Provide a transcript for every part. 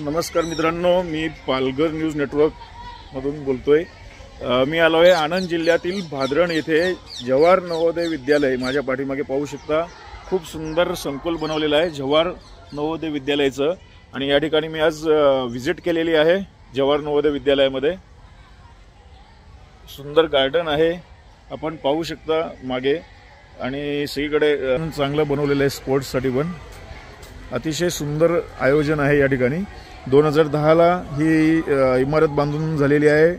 नमस्कार मित्रांनो, मी Palghar news network मधून बोलतोय। मी आलो आहे आनंद जिल्ह्यातील भादरण येथे जवाहर नवोदय विद्यालय। माझ्या पाठीमागे पाहू शकता, खूप सुंदर संकुल बनवलेलं आहे जवाहर नवोदय विद्यालयाचं। आणि या ठिकाणी मी आज व्हिजिट केलेली आहे जवाहर नवोदय विद्यालयामध्ये। सुंदर गार्डन आहे, आपण पाहू शकता मागे, आणि सगळीकडे चांगलं बनवलेलं आहे स्पोर्ट्ससाठी पण। अतिशय सुंदर आयोजन आहे या ठिकाणी। 2010 ला ही इमारत बांधून झालेली आहे।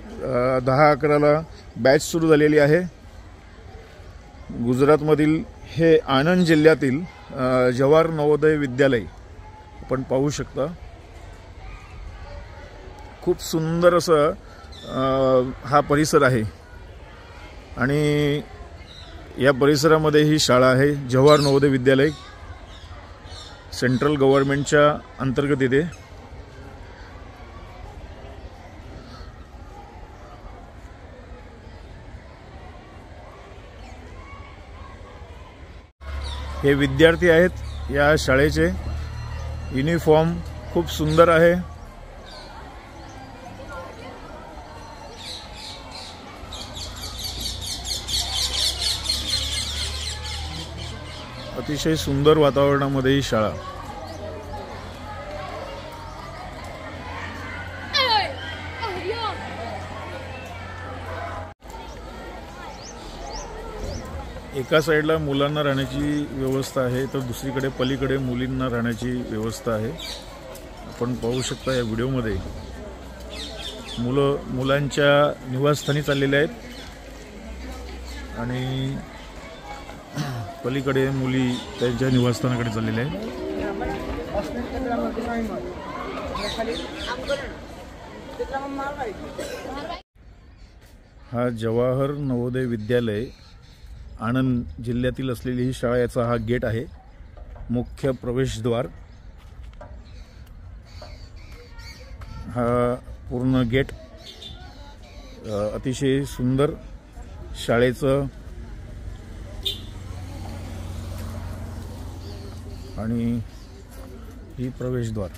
10-11 ला बॅच सुरू झालेली आहे। गुजरातमधील हे आनंद जिल्ह्यातील जवाहर नवोदय विद्यालय आपण पाहू शकता। खूप सुंदर असं हा परिसर आहे, आणि या परिसरामध्ये ही शाळा आहे जवाहर नवोदय विद्यालय। सेंट्रल गव्हर्नमेंटच्या अंतर्गत येते। हे विद्यार्थी आहेत या शाळेचे। युनिफॉर्म खूप सुंदर आहे। अतिशय सुंदर वातावरणामध्ये ही शाळा। एका साइडला मुलांना राहण्याची व्यवस्था आहे, तर दुसरीकडे पलीकडे मुलींना राहण्याची व्यवस्था आहे। आपण पाहू शकता या व्हिडिओमध्ये मुलांच्या निवासस्थानी चाललेले आहेत, आणि पलीकडे मुली त्यांच्या निवासस्थानाकडे चाललेल्या आहेत। हा जवाहर नवोदय विद्यालय आनंद जिल्ह्यातील असलेली ही शाळा। याचा हा गेट आहे, मुख्य प्रवेशद्वार। हा पूर्ण गेट अतिशय सुंदर शाळेचं, आणि ही प्रवेशद्वार।